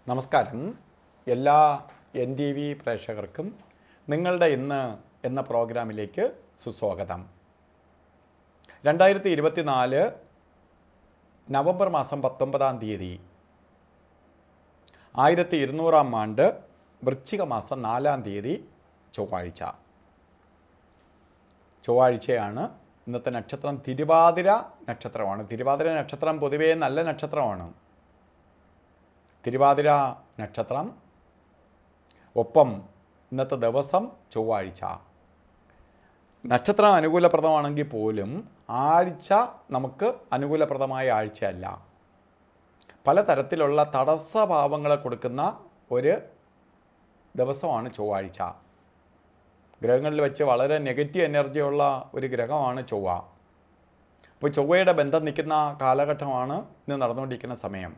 നമസ്കാരം. എല്ലാ NTV പ്രേക്ഷകർക്കും നിങ്ങളുടെ ഇന്ന് എന്ന പ്രോഗ്രാമിലേക്ക് സുസ്വാഗതം. 2024 നവംബർ മാസം 19-ാം തീയതി 1200-ാം ആണ്ട് വൃശ്ചിക മാസം 4-ാം തീയതി ചൊവ്വാഴ്ചയാണ്. ഇന്നത്തെ നക്ഷത്രം തിരുവാതിര നക്ഷത്രമാണ്. തിരുവാതിര നക്ഷത്രം പൊതുവേ നല്ല നക്ഷത്രമാണ്. തിരുവാതിര നക്ഷത്രം, ഒപ്പം ഇന്നത്തെ ദിവസം ചൊവ്വാഴ്ച. നക്ഷത്രം അനുകൂലപ്രദമാണെങ്കിൽ പോലും ആഴ്ച നമുക്ക് അനുകൂലപ്രദമായ ആഴ്ചയല്ല. പലതരത്തിലുള്ള തടസ്സഭാവങ്ങളെ കൊടുക്കുന്ന ഒരു ദിവസമാണ് ചൊവ്വാഴ്ച. ഗ്രഹങ്ങളിൽ വെച്ച് വളരെ നെഗറ്റീവ് എനർജിയുള്ള ഒരു ഗ്രഹമാണ് ചൊവ്വ. അപ്പോൾ ചൊവ്വയുടെ ബന്ധം നിൽക്കുന്ന കാലഘട്ടമാണ് ഇന്ന് നടന്നുകൊണ്ടിരിക്കുന്ന സമയം.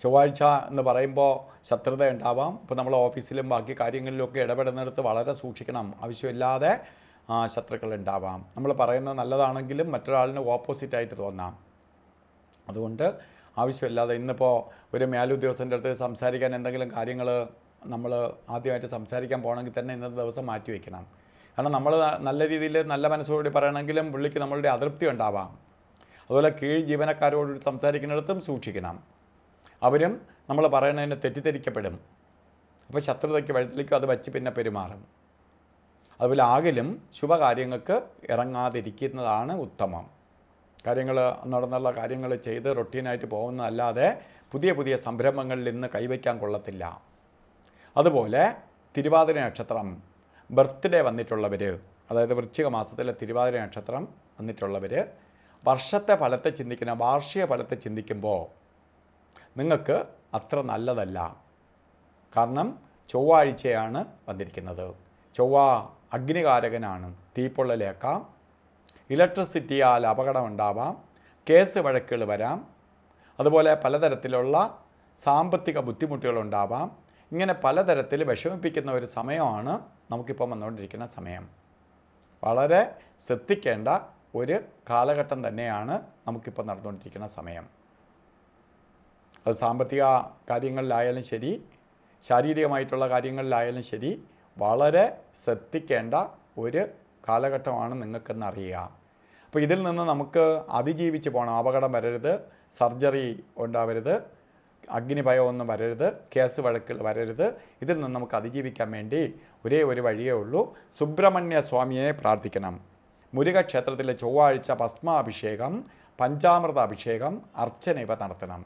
ചൊവ്വാഴ്ച എന്ന് പറയുമ്പോൾ ശത്രുത ഉണ്ടാവാം. ഇപ്പോൾ നമ്മൾ ഓഫീസിലും ബാക്കി കാര്യങ്ങളിലുമൊക്കെ ഇടപെടുന്നിടത്ത് വളരെ സൂക്ഷിക്കണം. ആവശ്യമില്ലാതെ ശത്രുക്കൾ ഉണ്ടാവാം. നമ്മൾ പറയുന്നത് നല്ലതാണെങ്കിലും മറ്റൊരാളിന് ഓപ്പോസിറ്റായിട്ട് തോന്നാം. അതുകൊണ്ട് ആവശ്യമില്ലാതെ ഇന്നിപ്പോൾ ഒരു മേലുദ്യോഗസ്ഥൻ്റെ അടുത്ത് സംസാരിക്കാൻ എന്തെങ്കിലും കാര്യങ്ങൾ നമ്മൾ ആദ്യമായിട്ട് സംസാരിക്കാൻ പോകണമെങ്കിൽ തന്നെ ഇന്നത്തെ ദിവസം മാറ്റി വയ്ക്കണം. കാരണം നമ്മൾ നല്ല രീതിയിൽ നല്ല മനസ്സോടുകൂടി പറയണമെങ്കിലും പുള്ളിക്ക് നമ്മളുടെ അതൃപ്തി ഉണ്ടാവാം. അതുപോലെ കീഴ് ജീവനക്കാരോട് സംസാരിക്കുന്നിടത്തും സൂക്ഷിക്കണം. അവരും നമ്മൾ പറയുന്നതിന് തെറ്റിദ്ധരിക്കപ്പെടും. അപ്പോൾ ശത്രുതയ്ക്ക് വഴിത്തിലേക്കും അത് വച്ച് പിന്നെ പെരുമാറും. അതുപോലെ ആകിലും ശുഭകാര്യങ്ങൾക്ക് ഇറങ്ങാതിരിക്കുന്നതാണ് ഉത്തമം. കാര്യങ്ങൾ നടന്നുള്ള കാര്യങ്ങൾ ചെയ്ത് റൊട്ടീനായിട്ട് പോകുന്നതല്ലാതെ പുതിയ പുതിയ സംരംഭങ്ങളിൽ ഇന്ന് കൈവയ്ക്കാൻ കൊള്ളത്തില്ല. അതുപോലെ തിരുവാതിര നക്ഷത്രം ബർത്ത്ഡേ വന്നിട്ടുള്ളവർ, അതായത് വൃശ്ചിക മാസത്തിലെ തിരുവാതിര നക്ഷത്രം വന്നിട്ടുള്ളവർ വർഷത്തെ ഫലത്തെ ചിന്തിക്കുന്ന വാർഷിക ഫലത്തെ ചിന്തിക്കുമ്പോൾ നിങ്ങൾക്ക് അത്ര നല്ലതല്ല. കാരണം ചൊവ്വാഴ്ചയാണ് വന്നിരിക്കുന്നത്. ചൊവ്വ അഗ്നികാരകനാണ്. തീപ്പൊള്ളലേക്കാം, ഇലക്ട്രിസിറ്റിയാൽ അപകടമുണ്ടാവാം, കേസ് വഴക്കുകൾ വരാം, അതുപോലെ പലതരത്തിലുള്ള സാമ്പത്തിക ബുദ്ധിമുട്ടുകളുണ്ടാവാം. ഇങ്ങനെ പലതരത്തിൽ വിഷമിപ്പിക്കുന്ന ഒരു സമയമാണ് നമുക്കിപ്പോൾ വന്നുകൊണ്ടിരിക്കുന്ന സമയം. വളരെ ശ്രദ്ധിക്കേണ്ട ഒരു കാലഘട്ടം തന്നെയാണ് നമുക്കിപ്പോൾ നടന്നുകൊണ്ടിരിക്കുന്ന സമയം. അത് സാമ്പത്തിക കാര്യങ്ങളിലായാലും ശരി, ശാരീരികമായിട്ടുള്ള കാര്യങ്ങളിലായാലും ശരി, വളരെ ശ്രദ്ധിക്കേണ്ട ഒരു കാലഘട്ടമാണ് നിങ്ങൾക്കെന്ന് അറിയുക. അപ്പോൾ ഇതിൽ നിന്ന് നമുക്ക് അതിജീവിച്ച് പോകണം. അപകടം വരരുത്, സർജറി ഉണ്ടാവരുത്, അഗ്നിഭയമൊന്നും വരരുത്, കേസ് വഴക്കുകൾ വരരുത്. ഇതിൽ നിന്ന് നമുക്ക് അതിജീവിക്കാൻ വേണ്ടി ഒരേ ഒരു വഴിയേ ഉള്ളൂ. സുബ്രഹ്മണ്യ സ്വാമിയെ പ്രാർത്ഥിക്കണം. മുരുക ക്ഷേത്രത്തിലെ ചൊവ്വാഴ്ച ഭസ്മാഭിഷേകം, പഞ്ചാമൃത അഭിഷേകം, അർച്ചന ഇവ നടത്തണം.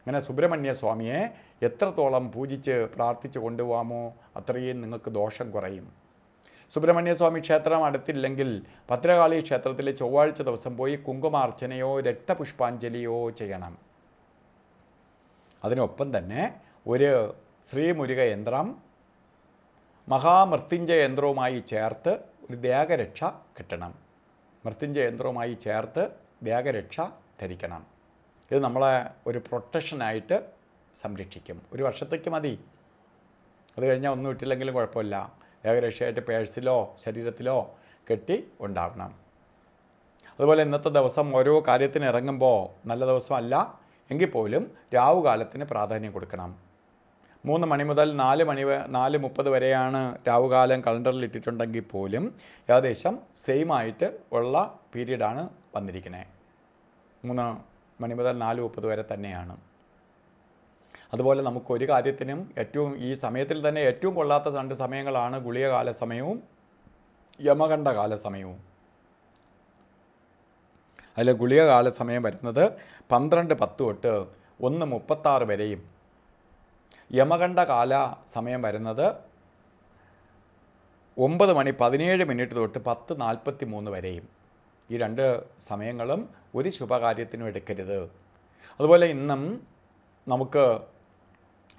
അങ്ങനെ സുബ്രഹ്മണ്യ സ്വാമിയെ എത്രത്തോളം പൂജിച്ച് പ്രാർത്ഥിച്ച് കൊണ്ടുപോകാമോ അത്രയും നിങ്ങൾക്ക് ദോഷം കുറയും. സുബ്രഹ്മണ്യ സ്വാമി ക്ഷേത്രം അടുത്തില്ലെങ്കിൽ ഭദ്രകാളി ക്ഷേത്രത്തിലെ ചൊവ്വാഴ്ച ദിവസം പോയി കുങ്കുമാർച്ചനയോ രക്തപുഷ്പാഞ്ജലിയോ ചെയ്യണം. അതിനൊപ്പം തന്നെ ഒരു ശ്രീമുരുക യന്ത്രം മഹാമൃത്യുഞ്ജയ യന്ത്രവുമായി ചേർത്ത് ഒരു ദേഹരക്ഷ കെട്ടണം. മൃത്യുഞ്ജയ യന്ത്രവുമായി ചേർത്ത് ദേഹരക്ഷ ധരിക്കണം. ഇത് നമ്മളെ ഒരു പ്രൊട്ടക്ഷനായിട്ട് സംരക്ഷിക്കും. ഒരു വർഷത്തേക്ക് മതി. അത് കഴിഞ്ഞാൽ ഒന്നും ഇട്ടില്ലെങ്കിലും കുഴപ്പമില്ല. ദേഹരക്ഷയായിട്ട് പേഴ്സിലോ ശരീരത്തിലോ കെട്ടി ഉണ്ടാവണം. അതുപോലെ ഇന്നത്തെ ദിവസം ഓരോ കാര്യത്തിന് ഇറങ്ങുമ്പോൾ നല്ല ദിവസമല്ല എങ്കിൽ പോലും രാവുകാലത്തിന് പ്രാധാന്യം കൊടുക്കണം. 3 മണി മുതൽ 4:30 വരെയാണ് രാവുകാലം കലണ്ടറിൽ ഇട്ടിട്ടുണ്ടെങ്കിൽ പോലും ഏകദേശം സെയിം ആയിട്ട് ഉള്ള പീരീഡാണ് വന്നിരിക്കുന്നത്. 3 മണി മുതൽ 4:30 വരെ തന്നെയാണ്. അതുപോലെ നമുക്കൊരു കാര്യത്തിനും ഏറ്റവും ഈ സമയത്തിൽ തന്നെ ഏറ്റവും കൊള്ളാത്ത 2 സമയങ്ങളാണ് ഗുളികകാല സമയവും യമകണ്ഠകാല സമയവും. അതിൽ ഗുളികകാല സമയം വരുന്നത് 12:10 തൊട്ട് 1:36 വരെയും യമകണ്ഠകാല സമയം വരുന്നത് 9:17 തൊട്ട് 10:43 വരെയും. ഈ 2 സമയങ്ങളും ഒരു ശുഭകാര്യത്തിനും എടുക്കരുത്. അതുപോലെ ഇന്നും നമുക്ക്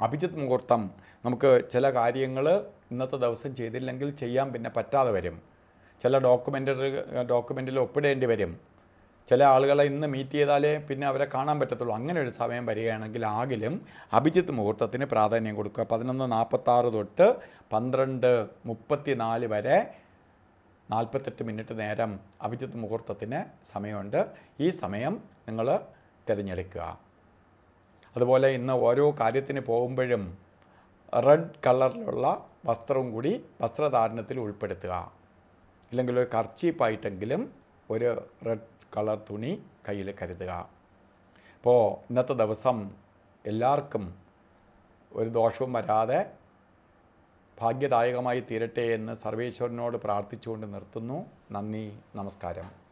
അഭിജിത്ത് മുഹൂർത്തം, നമുക്ക് ചില കാര്യങ്ങൾ ഇന്നത്തെ ദിവസം ചെയ്തില്ലെങ്കിൽ ചെയ്യാൻ പിന്നെ പറ്റാതെ വരും. ചില ഡോക്യുമെൻറ്റിൽ ഒപ്പിടേണ്ടി വരും. ചില ആളുകളെ ഇന്ന് മീറ്റ് ചെയ്താലേ പിന്നെ അവരെ കാണാൻ പറ്റത്തുള്ളൂ. അങ്ങനെ ഒരു സമയം വരികയാണെങ്കിൽ ആകിലും അഭിജിത്ത് മുഹൂർത്തത്തിന് പ്രാധാന്യം കൊടുക്കുക. 11:46 തൊട്ട് 12:34 വരെ 48 മിനിറ്റ് നേരം അഭിജിത്ത് മുഹൂർത്തത്തിന് സമയമുണ്ട്. ഈ സമയം നിങ്ങൾ തിരഞ്ഞെടുക്കുക. അതുപോലെ ഇന്ന് ഓരോ കാര്യത്തിന് പോകുമ്പോഴും റെഡ് കളറിലുള്ള വസ്ത്രവും കൂടി വസ്ത്രധാരണത്തിൽ ഉൾപ്പെടുത്തുക. ഇല്ലെങ്കിൽ ഒരു കർച്ചീപ്പായിട്ടെങ്കിലും ഒരു റെഡ് കളർ തുണി കയ്യിൽ കരുതുക. അപ്പോൾ ഇന്നത്തെ ദിവസം എല്ലാവർക്കും ഒരു ദോഷവും വരാതെ ഭാഗ്യദായകമായി തീരട്ടെ എന്ന് സർവേശ്വരനോട് പ്രാർത്ഥിച്ചുകൊണ്ട് നിർത്തുന്നു. നന്ദി, നമസ്കാരം.